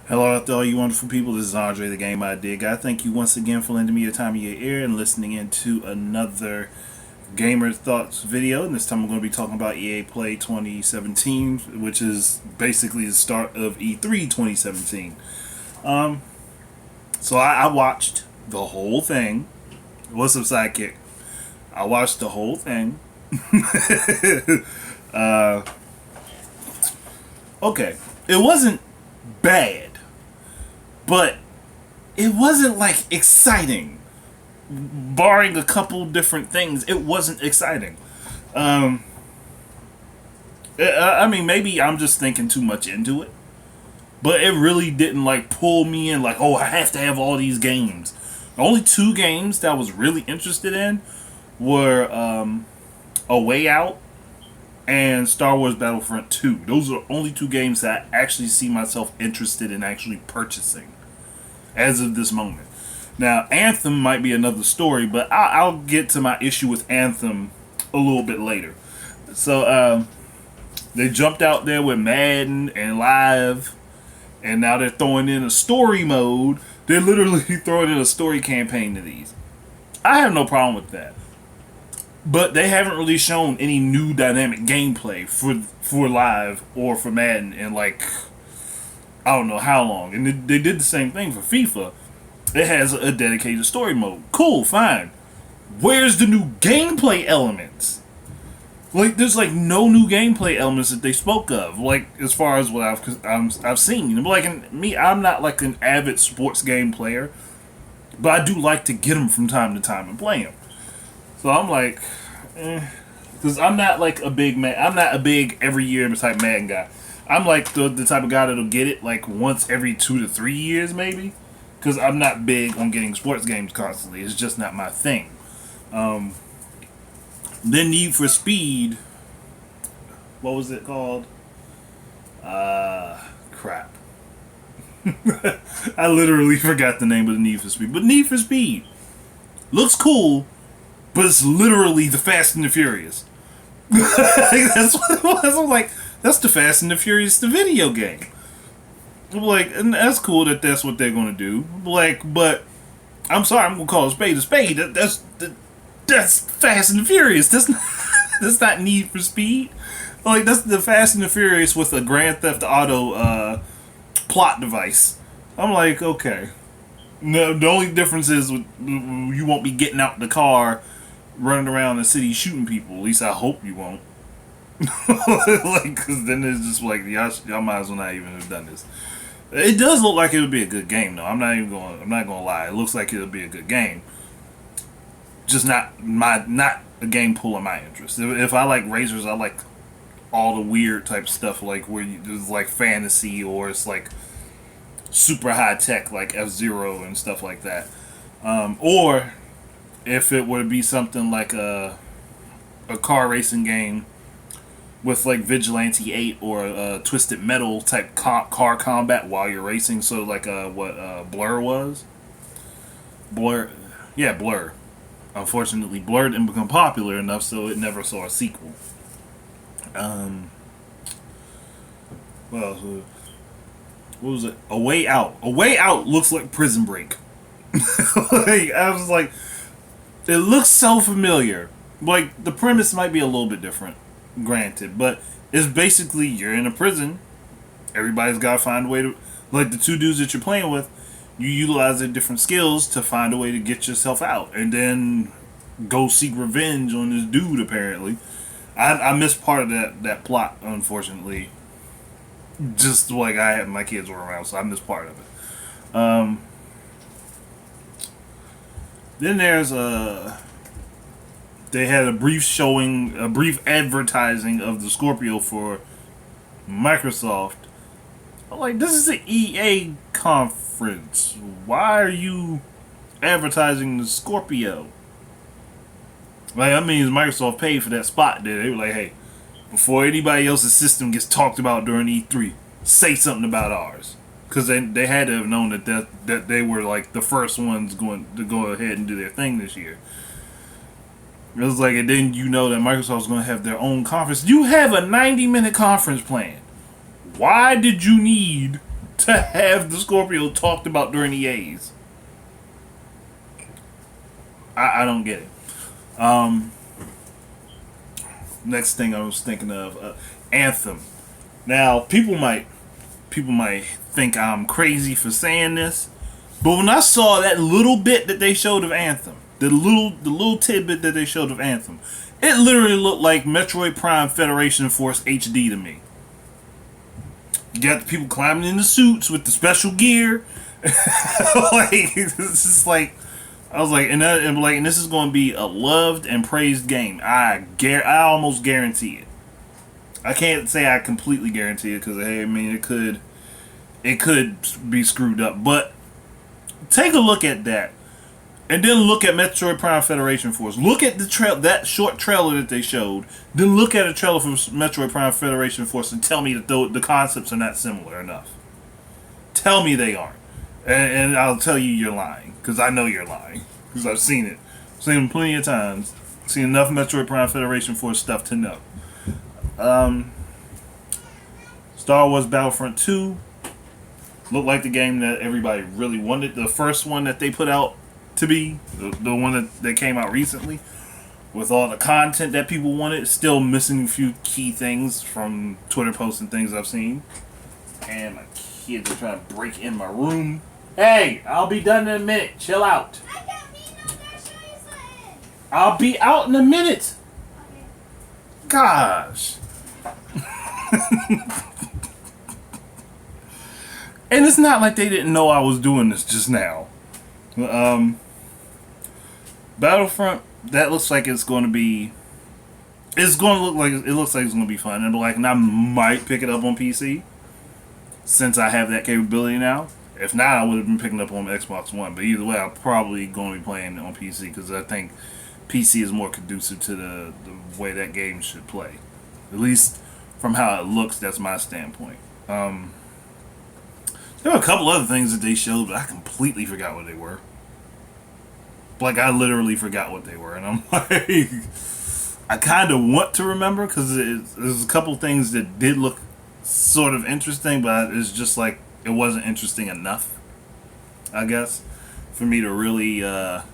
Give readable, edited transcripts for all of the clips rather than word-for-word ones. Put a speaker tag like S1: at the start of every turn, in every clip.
S1: Hello out there, all you wonderful people. This is Andre, the Game Idea Guy. Thank you once again for lending me the time of your ear and listening into another Gamer Thoughts video. And this time I'm going to be talking about EA Play 2017, which is basically the start of E3 2017. So I watched the whole thing. What's up, sidekick? I watched the whole thing. Okay, it wasn't bad, but it wasn't like exciting. Barring a couple different things, it wasn't exciting. Um, I mean, maybe I'm just thinking too much into it, but it really didn't like pull me in. Like, oh, I have to have all these games. The only two games that I was really interested in were A Way Out and Star Wars Battlefront 2. Those are the only two games that I actually see myself interested in actually purchasing as of this moment. Now, Anthem might be another story, but I'll get to my issue with Anthem a little bit later. So, they jumped out there with Madden and Live, and now they're throwing in a story mode. They're literally throwing in a story campaign to these. I have no problem with that. But they haven't really shown any new dynamic gameplay for Live or for Madden in like, I don't know how long. And they did the same thing for FIFA. It has a dedicated story mode. Cool, fine. Where's the new gameplay elements? Like, there's like no new gameplay elements that they spoke of. Like, as far as what I've seen. Like, I'm not like an avid sports game player, but I do like to get them from time to time and play them. So I'm like, because I'm not like a big man. I'm not a big every year type Madden guy. I'm like the type of guy that'll get it like once every 2 to 3 years maybe. Because I'm not big on getting sports games constantly. It's just not my thing. Then Need for Speed. What was it called? Crap. I literally forgot the name of the Need for Speed. But Need for Speed looks cool, but it's literally the Fast and the Furious. That's what it was. I'm like, that's the Fast and the Furious, the video game. Like, and that's cool that that's what they're gonna do. Like, but I'm sorry, I'm gonna call a spade a spade. That's Fast and the Furious. That's not Need for Speed. Like, that's the Fast and the Furious with a Grand Theft Auto plot device. I'm like, okay. No, the only difference is you won't be getting out the car, running around the city shooting people. At least I hope you won't. Like, cause then it's just like y'all might as well not even have done this. It does look like it would be a good game, though. I'm not gonna lie. It looks like it'll be a good game. Just not a game pulling my interest. If I like racers, I like all the weird type stuff, like where there's like fantasy or it's like super high tech, like F-Zero and stuff like that. Or if it would be something like a car racing game with like Vigilante 8 or Twisted Metal type car combat while you're racing. So like what Blur was. Blur. Unfortunately, Blur didn't become popular enough, so it never saw a sequel. Well, what was it? A Way Out. A Way Out looks like Prison Break. Like, I was like, it looks so familiar. Like, the premise might be a little bit different, granted, but it's basically you're in a prison. Everybody's got to find a way to, like the two dudes that you're playing with, you utilize their different skills to find a way to get yourself out, and then go seek revenge on this dude. Apparently, I missed part of that plot, unfortunately. Just like I had my kids were around, so I missed part of it. Then there's they had a brief advertising of the Scorpio for Microsoft. I'm like, this is an EA conference. Why are you advertising the Scorpio? Like, I mean, Microsoft paid for that spot there. They were like, hey, before anybody else's system gets talked about during E3, say something about ours. Because they had to have known that they were like the first ones going to go ahead and do their thing this year. It was like, and then you know that Microsoft's going to have their own conference. You have a 90-minute conference plan. Why did you need to have the Scorpio talked about during EAs. I don't get it. Next thing I was thinking of, Anthem. Now people might think I'm crazy for saying this, but when I saw that little bit that they showed of Anthem, the little tidbit that they showed of Anthem, it literally looked like Metroid Prime Federation Force HD to me. You got the people climbing in the suits with the special gear. Like it's just like I was like, and this is going to be a loved and praised game. I almost guarantee it. I can't say I completely guarantee it because hey, I mean it could be screwed up. But take a look at that, and then look at Metroid Prime Federation Force. Look at that short trailer that they showed. Then look at a trailer for Metroid Prime Federation Force and tell me that the concepts are not similar enough. Tell me they aren't. And I'll tell you you're lying. Because I know you're lying. Because I've seen it. Seen it plenty of times. Seen enough Metroid Prime Federation Force stuff to know. Star Wars Battlefront 2 looked like the game that everybody really wanted. The first one that they put out to be. The one that came out recently. With all the content that people wanted. Still missing a few key things from Twitter posts and things I've seen. And my kids are trying to break in my room. Hey, I'll be done in a minute. Chill out. I'll be out in a minute. Gosh. And it's not like they didn't know I was doing this just now. Battlefront, that looks like it's going to be. It's going to look like it looks like it's going to be fun, and I might pick it up on PC since I have that capability now. If not, I would have been picking up on Xbox One. But either way, I'm probably going to be playing it on PC because I think PC is more conducive to the way that game should play. At least from how it looks, that's my standpoint. There were a couple other things that they showed, but I completely forgot what they were. Like, I literally forgot what they were. And I'm like, I kind of want to remember because there's a couple things that did look sort of interesting, but it's just like, it wasn't interesting enough, I guess, for me to really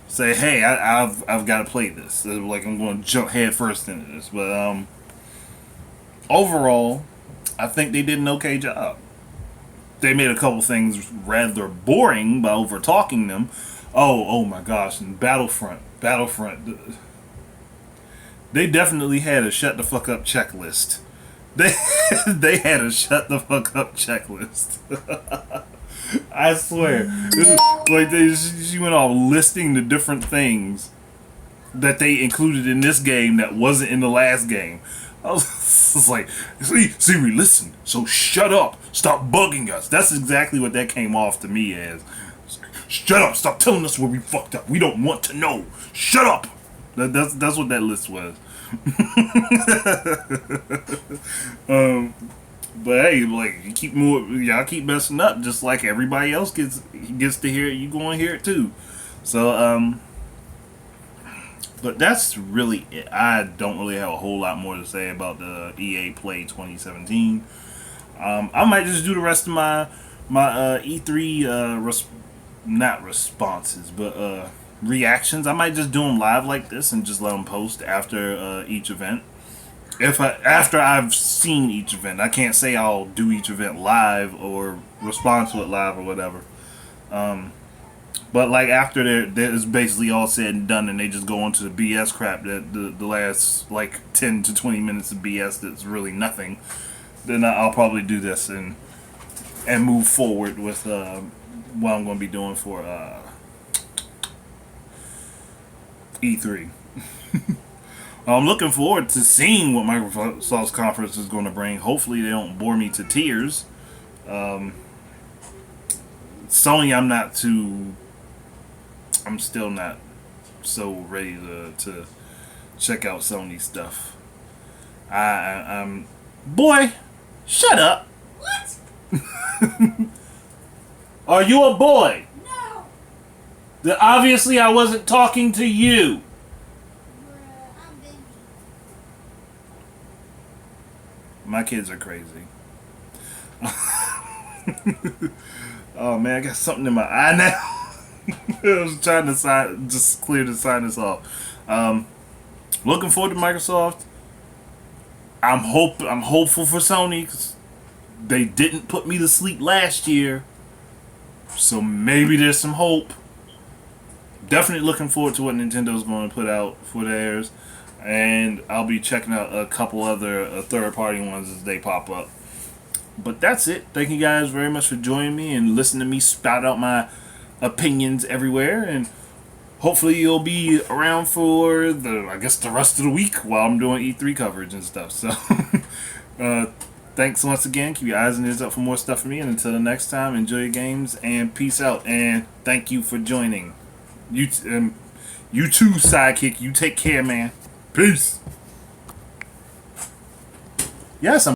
S1: say, hey, I've got to play this. Like, I'm going to jump head first into this. But overall, I think they did an okay job. They made a couple things rather boring by over talking them. Oh my gosh, and Battlefront, they definitely had a shut the fuck up checklist. They had a shut the fuck up checklist. I swear. Like she went off listing the different things that they included in this game that wasn't in the last game. I was like, Siri, listen. So shut up. Stop bugging us. That's exactly what that came off to me as. Shut up. Stop telling us where we fucked up. We don't want to know. Shut up. That's what that list was. But hey, like y'all keep messing up, just like everybody else gets to hear it. You gonna hear it too. So but that's really it. I don't really have a whole lot more to say about the EA Play 2017. I might just do the rest of my E3 not responses, but reactions. I might just do them live like this and just let them post after each event. After I've seen each event, I can't say I'll do each event live or respond to it live or whatever. But like after it's basically all said and done, and they just go on to the BS crap that the last like 10 to 20 minutes of BS that's really nothing. Then I'll probably do this and move forward with what I'm going to be doing for E3. I'm looking forward to seeing what Microsoft's conference is going to bring. Hopefully they don't bore me to tears. Sony, I'm still not so ready to check out Sony stuff. I'm boy, shut up.
S2: What?
S1: Are you a boy?
S2: No.
S1: Then obviously I wasn't talking to you.
S2: I'm busy.
S1: My kids are crazy. Oh man, I got something in my eye now. I was trying to just clear the sinus off. Um, Looking forward to Microsoft. I'm hopeful for Sony 'cause they didn't put me to sleep last year, so maybe there's some hope. Definitely looking forward to what Nintendo's going to put out for theirs, and I'll be checking out a couple other third party ones as they pop up. But that's it. Thank you guys very much for joining me and listening to me spout out my opinions everywhere. And hopefully you'll be around for I guess the rest of the week while I'm doing E3 coverage and stuff. So, uh, thanks once again. Keep your eyes and ears up for more stuff from me. And until the next time, enjoy your games and peace out. And thank you for joining. You too, sidekick. You take care, man. Peace. Yes, I'm.